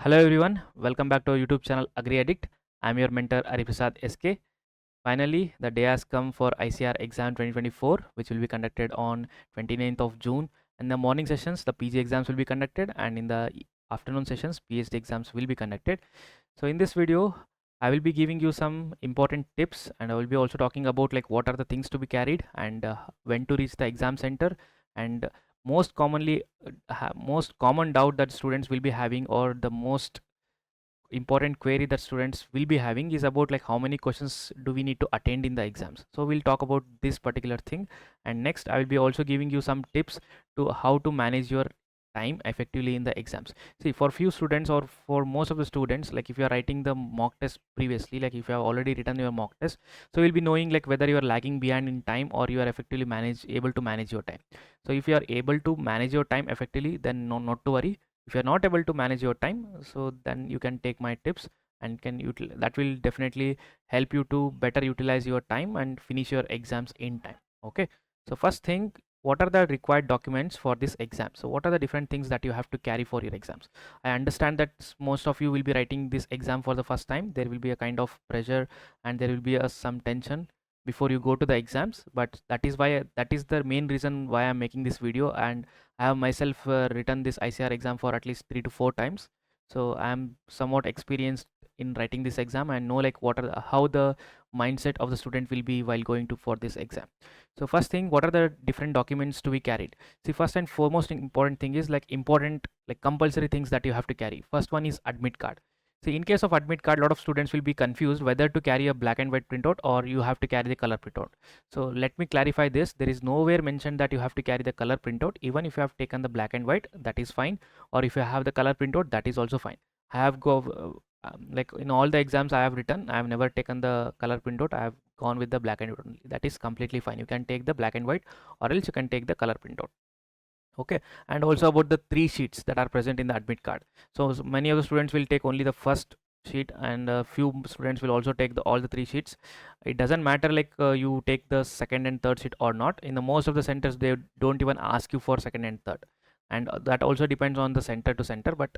Hello everyone, welcome back to our YouTube channel Agri Addict. I'm your mentor Ariprasad SK. Finally, the day has come for ICAR exam 2024, which will be conducted on 29th of June. In the morning sessions, the PG exams will be conducted, and in the afternoon sessions, PhD exams will be conducted. So in this video, I will be giving you some important tips, and I will be also talking about like what are the things to be carried and when to reach the exam center, and most commonly most common doubt that students will be having, or the most important query that students will be having, is about like how many questions do we need to attend in the exams. So we'll talk about this particular thing, and next I will be also giving you some tips to how to manage your time effectively in the exams. See, for few students, or for most of the students, like if you are writing the mock test previously, like if you have already written your mock test, so you'll be knowing like whether you are lagging behind in time or you are effectively able to manage your time. So if you are able to manage your time effectively, then no, not to worry. If you're not able to manage your time, so then you can take my tips and that will definitely help you to better utilize your time and finish your exams in time. Okay, so first thing, what are the required documents for this exam? So what are the different things that you have to carry for your exams? I understand that most of you will be writing this exam for the first time. There will be a kind of pressure and there will be some tension before you go to the exams, but that is the main reason why I'm making this video. And I have myself written this ICR exam for at least 3 to 4 times, so I'm somewhat experienced in writing this exam and know like how the mindset of the student will be while going to for this exam. So first thing, what are the different documents to be carried? See, first and foremost important thing is like compulsory things that you have to carry. First one is admit card. See, in case of admit card, a lot of students will be confused whether to carry a black and white printout or you have to carry the color printout. So let me clarify this. There is nowhere mentioned that you have to carry the color printout. Even if you have taken the black and white, that is fine. Or if you have the color printout, that is also fine. I have like in all the exams I have written, I have never taken the color printout. I have gone with the black and white only. That is completely fine. You can take the black and white, or else you can take the color printout. Okay, and also about the 3 sheets that are present in the admit card. So many of the students will take only the first sheet, and a few students will also take all the 3 sheets. It doesn't matter like you take the second and third sheet or not. In the most of the centers, they don't even ask you for second and third, and that also depends on the center to center. But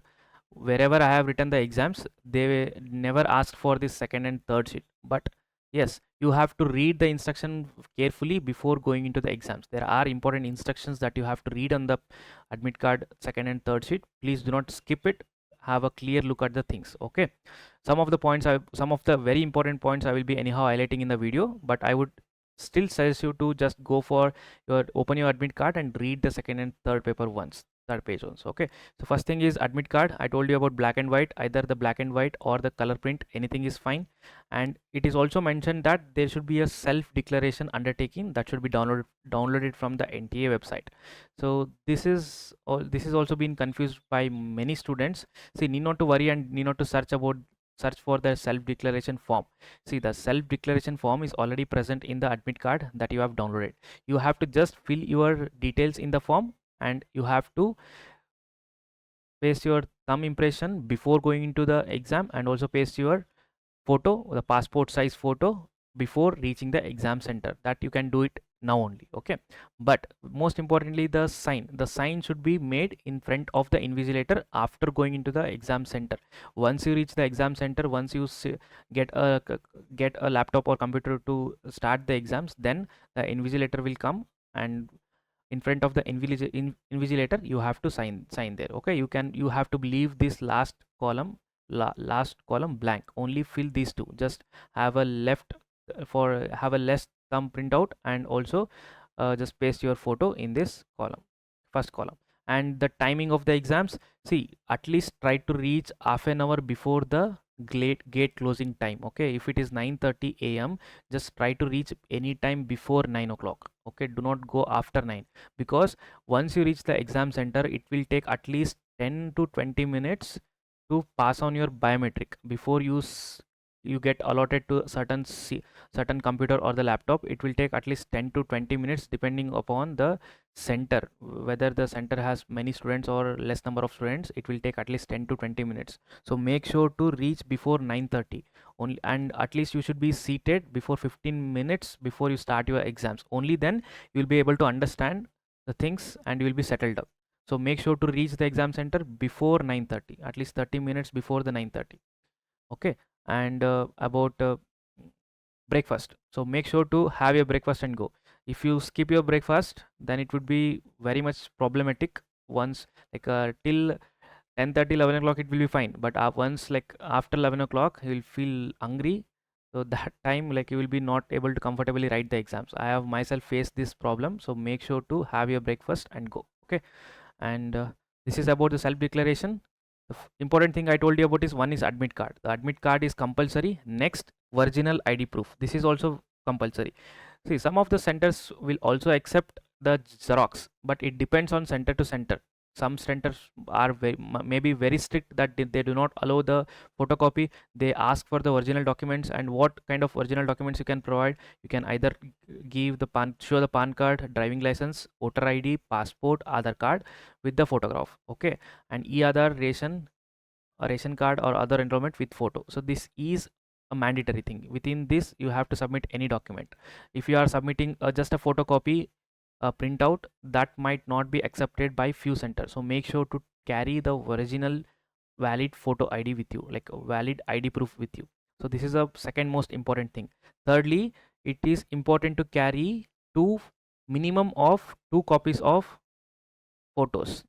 wherever I have written the exams, they never ask for this second and third sheet. But yes, you have to read the instruction carefully before going into the exams. There are important instructions that you have to read on the admit card second and third sheet. Please do not skip it. Have a clear look at the things. Okay, some of the very important points I will be anyhow highlighting in the video, but I would still suggest you to just go for open your admit card and read the second and third paper once, third page also. Okay, so first thing is admit card. I told you about black and white. Either the black and white or the color print, anything is fine. And it is also mentioned that there should be a self declaration undertaking that should be downloaded from the NTA website. So this is also been confused by many students. See, need not to worry and need not to search for the self declaration form. See, the self declaration form is already present in the admit card that you have downloaded. You have to just fill your details in the form, and you have to paste your thumb impression before going into the exam, and also paste your photo, the passport size photo, before reaching the exam center. That you can do it now only. Okay, but most importantly, the sign should be made in front of the invigilator after going into the exam center. Once you reach the exam center, once you get a laptop or computer to start the exams, then the invigilator will come, and in front of the invigilator you have to sign there. Okay, you have to leave this last column blank. Only fill these two. Just have a have a less thumb printout, and also just paste your photo in this first column. And the timing of the exams, see, at least try to reach half an hour before the gate closing time. Okay, if it is 9:30 a.m., just try to reach any time before 9 o'clock. Okay, do not go after 9, because once you reach the exam center, it will take at least 10 to 20 minutes to pass on your biometric before you get allotted to certain computer or the laptop. It will take at least 10 to 20 minutes depending upon the center, whether the center has many students or less number of students. It will take at least 10 to 20 minutes. So make sure to reach before 9:30 only, and at least you should be seated before 15 minutes before you start your exams. Only then you will be able to understand the things and you will be settled up. So make sure to reach the exam center before 9:30, at least 30 minutes before the 9:30. Okay. And about breakfast, so make sure to have your breakfast and go. If you skip your breakfast, then it would be very much problematic. Once like till 10:30 11 o'clock it will be fine, but once like after 11 o'clock you will feel hungry. So that time like you will be not able to comfortably write the exams. I have myself faced this problem, so make sure to have your breakfast and go. Okay. And this is about the self declaration. The important thing I told you about is one is admit card. The admit card is compulsory. Next, original ID proof, this is also compulsory. See, some of the centers will also accept the Xerox, but it depends on center to center. Some centers are maybe very strict that they do not allow the photocopy. They ask for the original documents, and what kind of original documents you can provide. You can either give the show the PAN card, driving license, voter ID, passport, Aadhaar card with the photograph. Okay. And e-Aadhaar, ration card or other enrollment with photo. So this is a mandatory thing. Within this you have to submit any document. If you are submitting just a photocopy, a printout, that might not be accepted by few centers. So make sure to carry the original valid photo ID with you, like a valid ID proof with you. So this is a second most important thing. Thirdly, it is important to carry two minimum of 2 copies of photos,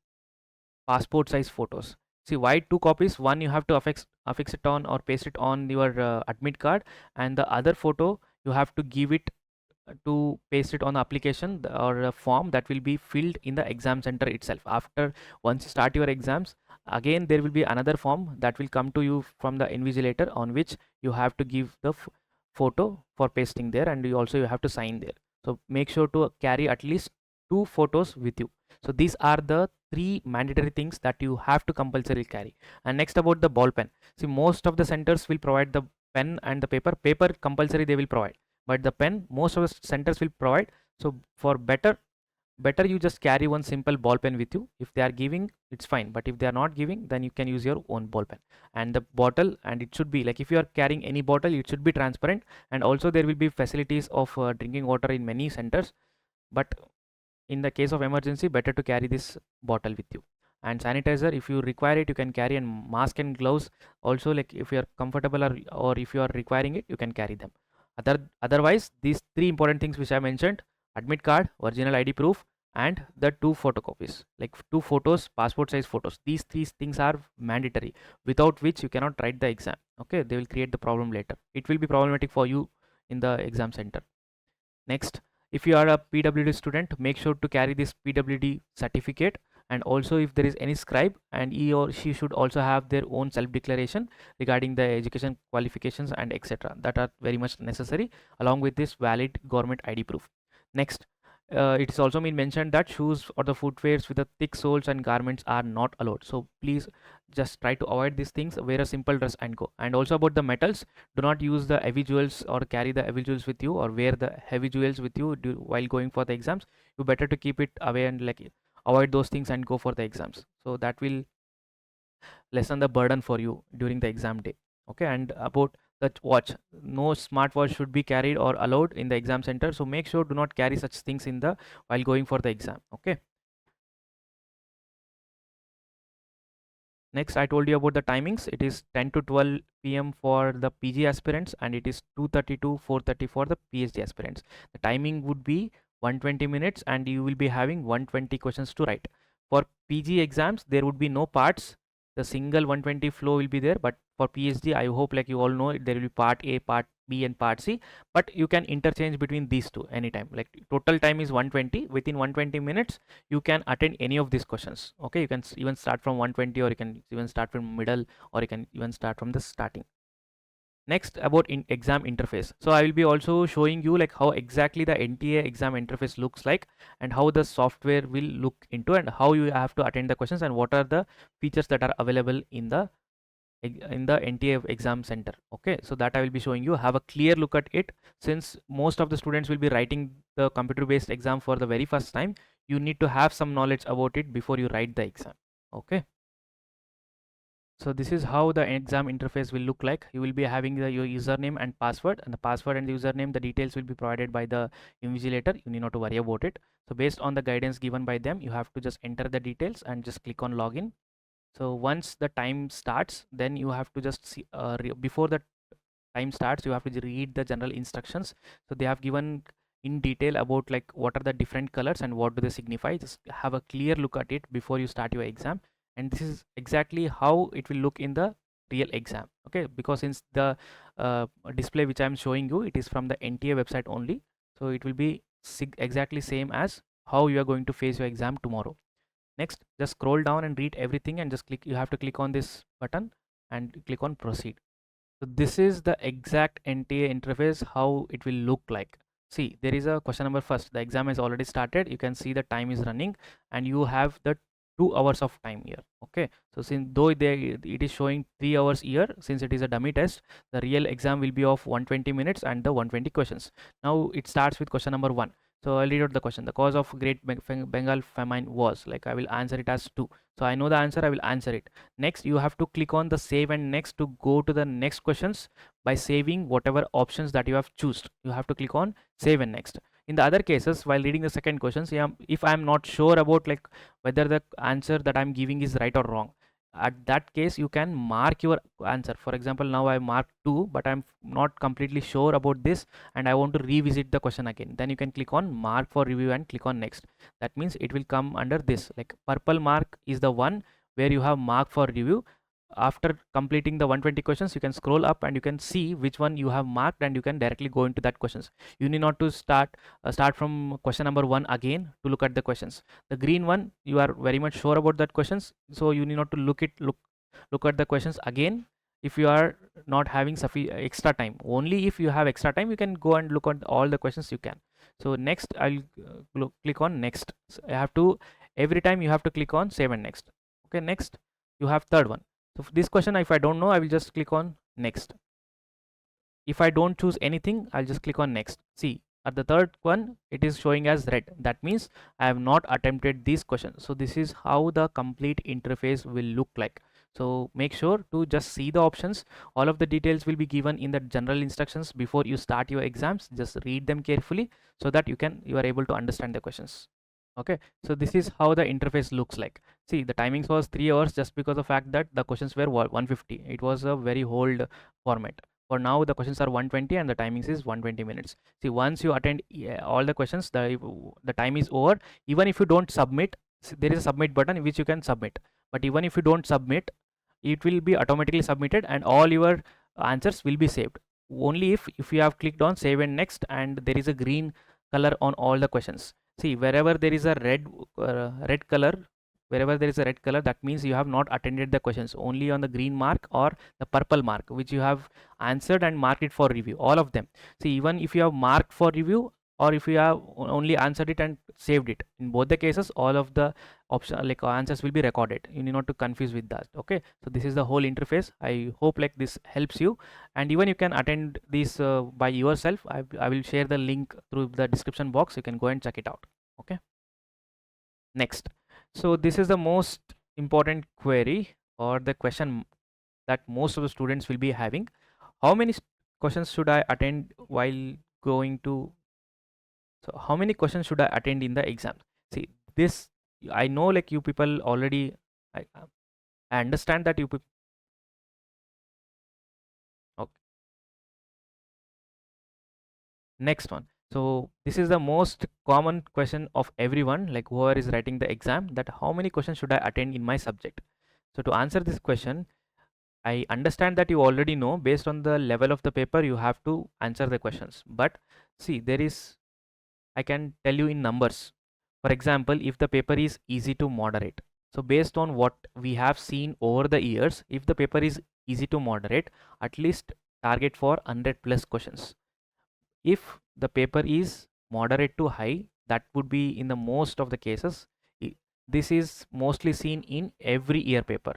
passport size photos. See, why 2 copies? One, you have to affix it on or paste it on your admit card, and the other photo you have to give it to paste it on the application or a form that will be filled in the exam center itself. After once you start your exams, again there will be another form that will come to you from the invigilator, on which you have to give the photo for pasting there, and you have to sign there. So make sure to carry at least 2 photos with you. So these are the 3 mandatory things that you have to compulsorily carry. And next, about the ball pen. See, most of the centers will provide the pen and the paper compulsory they will provide, but the pen most of the centers will provide. So for better you just carry one simple ball pen with you. If they are giving, it's fine, but if they are not giving, then you can use your own ball pen. And the bottle, and it should be like, if you are carrying any bottle, it should be transparent. And also there will be facilities of drinking water in many centers, but in the case of emergency, better to carry this bottle with you. And sanitizer, if you require it, you can carry. And mask and gloves also, like if you are comfortable, or if you are requiring it, you can carry them. Otherwise, these 3 important things which I mentioned: admit card, original ID proof, and the 2 photocopies, like 2 photos, passport size photos. These 3 things are mandatory, without which you cannot write the exam. Okay, they will create the problem later. It will be problematic for you in the exam center. Next, if you are a PWD student, make sure to carry this PWD certificate. And also, if there is any scribe, and he or she should also have their own self declaration regarding the education qualifications and etc., that are very much necessary, along with this valid government ID proof. Next, it is also been mentioned that shoes or the footwears with the thick soles and garments are not allowed. So please just try to avoid these things. Wear a simple dress and go. And also about the metals, do not use the heavy jewels or carry the heavy jewels with you, or wear the heavy jewels with you while going for the exams. You better to keep it away and like avoid those things and go for the exams. So that will lessen the burden for you during the exam day. Okay. And about the watch, no smartwatch should be carried or allowed in the exam center. So make sure do not carry such things in the while going for the exam. Okay. Next, I told you about the timings. It is 10 to 12 p.m. for the PG aspirants, and it is 2:30 to 4:30 for the PhD aspirants. The timing would be 120 minutes, and you will be having 120 questions to write. For PG exams, there would be no parts. The single 120 flow will be there, but for PhD, I hope like you all know, there will be part A, part B, and part C. But you can interchange between these two anytime. Like total time is 120. Within 120 minutes, you can attend any of these questions. Okay, you can even start from 120, or you can even start from middle, or you can even start from the starting. Next, about exam interface. So I will be also showing you like how exactly the NTA exam interface looks like, and how the software will look into, and how you have to attend the questions, and what are the features that are available in the NTA exam center. Okay, so that I will be showing you. Have a clear look at it. Since most of the students will be writing the computer based exam for the very first time, you need to have some knowledge about it before you write the exam. Okay. So this is how the exam interface will look like. You will be having your username and password, and the password and the username, the details will be provided by the invigilator. You need not to worry about it. So based on the guidance given by them, you have to just enter the details and just click on login. So once the time starts, then you have to just see before the time starts, you have to read the general instructions. So they have given in detail about like what are the different colors and what do they signify. Just have a clear look at it before you start your exam, and this is exactly how it will look in the real exam. Okay, because since the display which I'm showing you, it is from the NTA website only, so it will be exactly same as how you are going to face your exam tomorrow. Next, just scroll down and read everything, and just click, you have to click on this button and click on proceed. So this is the exact NTA interface, how it will look like. See, there is a question number first. The exam has already started. You can see the time is running, and you have the 2 hours of time here. Okay, so since though it is showing 3 hours here, since it is a dummy test, the real exam will be of 120 minutes and the 120 questions. Now it starts with question number one. So I'll read out the question. The cause of Great Bengal famine was, like, I will answer it as two. So I know the answer, I will answer it. Next, you have to click on the save and next to go to the next questions by saving whatever options that you have chosen. You have to click on save and next. In the other cases, while reading the second questions, yeah, if I am not sure about like whether the answer that I'm giving is right or wrong, at that case you can mark your answer. For example, now I marked 2, but I'm not completely sure about this and I want to revisit the question again. Then you can click on mark for review and click on next. That means it will come under this, like purple mark is the one where you have mark for review. After completing the 120 questions, you can scroll up and you can see which one you have marked, and you can directly go into that questions. You need not to start from question number 1 again to look at the questions. The green one, you are very much sure about that questions, so you need not to look at the questions again. If you are not having extra time, only if you have extra time, you can go and look at all the questions you can. So next, I'll click on next. So I have to, every time you have to click on save and next. Okay, next, you have third one. So for this question, if I don't know, I will just click on next. If I don't choose anything, I'll just click on next. See, at the third one, it is showing as red. That means I have not attempted this question. So this is how the complete interface will look like. So make sure to just see the options. All of the details will be given in the general instructions before you start your exams. Just read them carefully so that you are able to understand the questions. Okay, so this is how the interface looks like. See, the timings was 3 hours just because of the fact that the questions were 150. It was a very old format. For now, the questions are 120 and the timings is 120 minutes. See, once you attend all the questions, the time is over. Even if you don't submit, there is a submit button which you can submit. But even if you don't submit, it will be automatically submitted and all your answers will be saved. Only if you have clicked on save and next and there is a green color on all the questions. See, wherever there is a red color, wherever there is a red color, that means you have not attended the questions. Only on the green mark or the purple mark which you have answered and marked it for review, all of them. See, even if you have marked for review or if you have only answered it and saved it, in both the cases all of the option like answers will be recorded. You need not to confuse with that. Okay, so this is the whole interface. I hope like this helps you, and even you can attend this by yourself. I will share the link through the description box. You can go and check it out. Okay, next. So this is the most important query or the question that most of the students will be having. How many questions should I attend while going to, so how many questions should I attend in the exam? See, this, I know like you people already, I understand that you people, okay. Next one. So this is the most common question of everyone, like whoever is writing the exam, that how many questions should I attend in my subject? So to answer this question, I understand that you already know based on the level of the paper you have to answer the questions. But see, there is, I can tell you in numbers. For example, if the paper is easy to moderate, so based on what we have seen over the years, if the paper is easy to moderate, at least target for 100 plus questions. If the paper is moderate to high, that would be in the most of the cases. This is mostly seen in every year paper.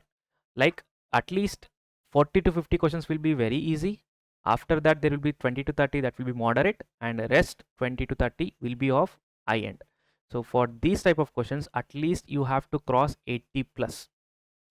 Like at least 40 to 50 questions will be very easy. After that, there will be 20 to 30 that will be moderate, and the rest 20 to 30 will be of high end. So for these type of questions, at least you have to cross 80 plus.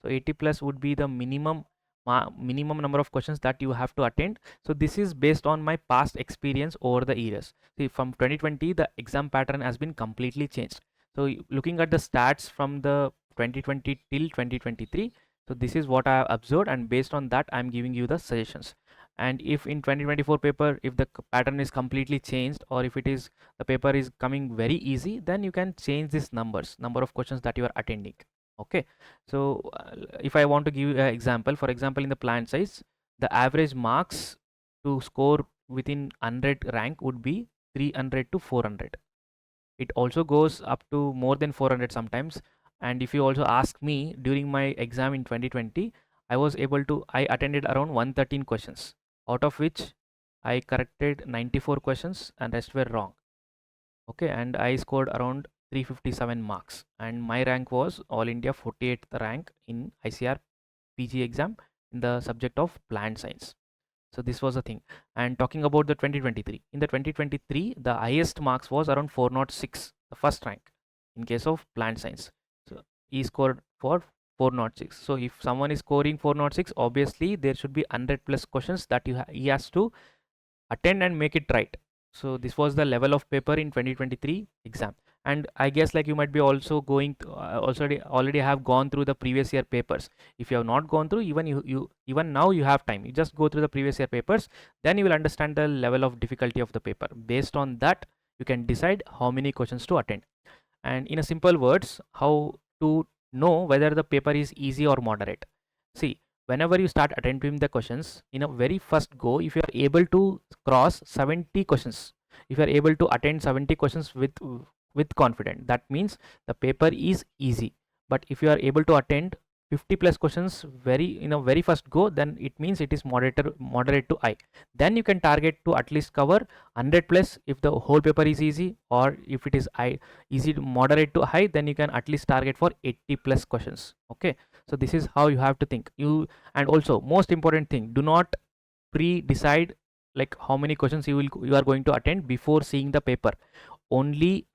So 80 plus would be the minimum number of questions that you have to attend. So this is based on my past experience over the years. See, from 2020 the exam pattern has been completely changed. So looking at the stats from the 2020 till 2023, so this is what I have observed, and based on that I'm giving you the suggestions. And if in 2024 paper, if the pattern is completely changed, or if it is the paper is coming very easy, then you can change this number of questions that you are attending. Okay, so if I want to give an example, for example, in the plant size, the average marks to score within 100 rank would be 300 to 400. It also goes up to more than 400 sometimes. And if you also ask me, during my exam in 2020, I attended around 113 questions, out of which I corrected 94 questions and rest were wrong. Okay, and I scored around 357 marks, and my rank was all India 48th rank in ICAR PG exam in the subject of plant science. So this was a thing. And talking about the 2023, in the 2023 the highest marks was around 406, the first rank in case of plant science. So he scored for 406. So if someone is scoring 406, obviously there should be 100 plus questions that he has to attend and make it right. So this was the level of paper in 2023 exam. And I guess like you might be also going to, already have gone through the previous year papers. If you have not gone through, even now you have time, you just go through the previous year papers, then you will understand the level of difficulty of the paper. Based on that, you can decide how many questions to attend. And in a simple words, how to know whether the paper is easy or moderate. See, whenever you start attempting the questions in a very first go, if you are able to cross 70 questions, if you are able to attend 70 questions with confidence, that means the paper is easy. But if you are able to attend 50 plus questions in a very first go, then it means it is moderate to high. Then you can target to at least cover 100 plus if the whole paper is easy, or if it is easy to moderate to high, then you can at least target for 80 plus questions. Okay, so this is how you have to think. And also most important thing, do not pre-decide like how many questions you are going to attend before seeing the paper. Only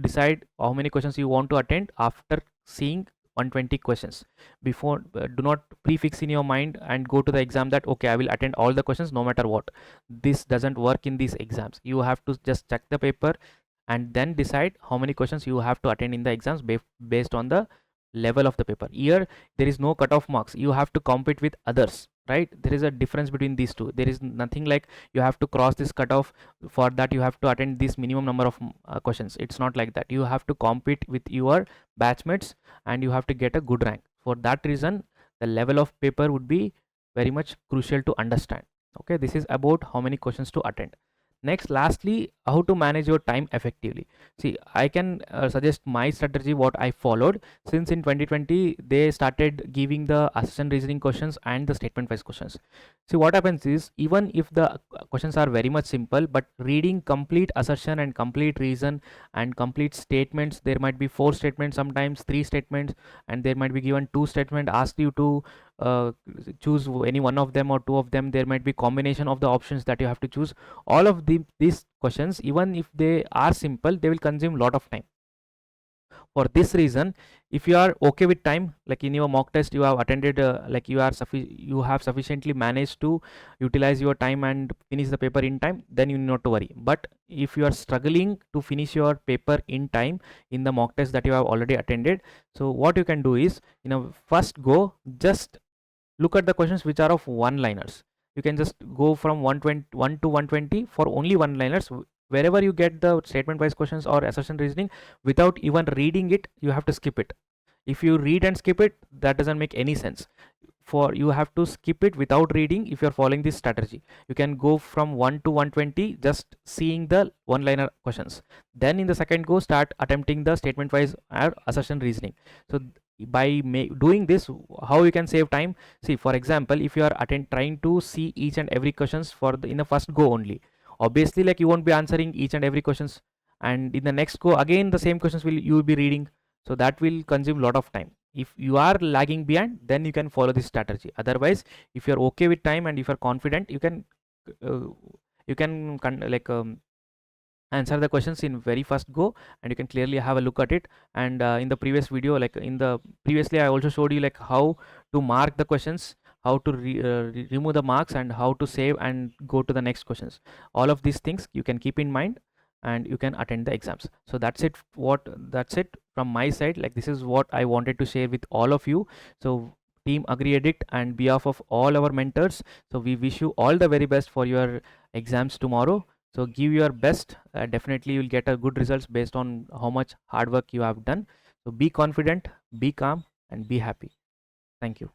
decide how many questions you want to attend after seeing 120 questions. Before, do not prefix in your mind and go to the exam that okay, I will attend all the questions no matter what. This doesn't work in these exams. You have to just check the paper and then decide how many questions you have to attend in the exams based on the level of the paper. Here there is no cutoff marks, you have to compete with others, right? There is a difference between these two. There is nothing like you have to cross this cutoff, for that you have to attend this minimum number of questions. It's not like that. You have to compete with your batchmates and you have to get a good rank. For that reason, the level of paper would be very much crucial to understand. Okay, this is about how many questions to attend. Next, lastly, how to manage your time effectively. See, I can suggest my strategy what I followed. Since in 2020 they started giving the assertion reasoning questions and the statement wise questions. See, what happens is, even if the questions are very much simple, but reading complete assertion and complete reason and complete statements, there might be 4 statements, sometimes 3 statements, and there might be given 2 statement, ask you to uh, choose any one of them or 2 of them. There might be combination of the options that you have to choose. All of these questions, even if they are simple, they will consume a lot of time. For this reason, if you are okay with time, like in your mock test you have attended, like you have sufficiently managed to utilize your time and finish the paper in time, then you need not to worry. But if you are struggling to finish your paper in time in the mock test that you have already attended, so what you can do is, in a first go, just look at the questions which are of one liners. You can just go from 121 to 120 for only one liners. Wherever you get the statement wise questions or assertion reasoning, without even reading it, you have to skip it. If you read and skip it, that doesn't make any sense. For you have to skip it without reading. If you're following this strategy, you can go from 1 to 120 just seeing the one liner questions. Then in the second go, start attempting the statement wise or assertion reasoning. So by doing this, how you can save time? See, for example, if you are trying to see each and every questions in the first go only, obviously like you won't be answering each and every questions, and in the next go again the same questions you will be reading. So that will consume a lot of time. If you are lagging behind, then you can follow this strategy. Otherwise, if you're okay with time and if you're confident, you can answer the questions in very first go, and you can clearly have a look at it. And in the previous video, like in the previously, I also showed you like how to mark the questions, how to remove the marks, and how to save and go to the next questions. All of these things you can keep in mind, and you can attend the exams. So that's it from my side. Like, this is what I wanted to share with all of you. So team Agree Addict and behalf of all our mentors, so we wish you all the very best for your exams tomorrow. So give your best. Definitely you'll get a good results based on how much hard work you have done. So be confident, be calm, and be happy. Thank you.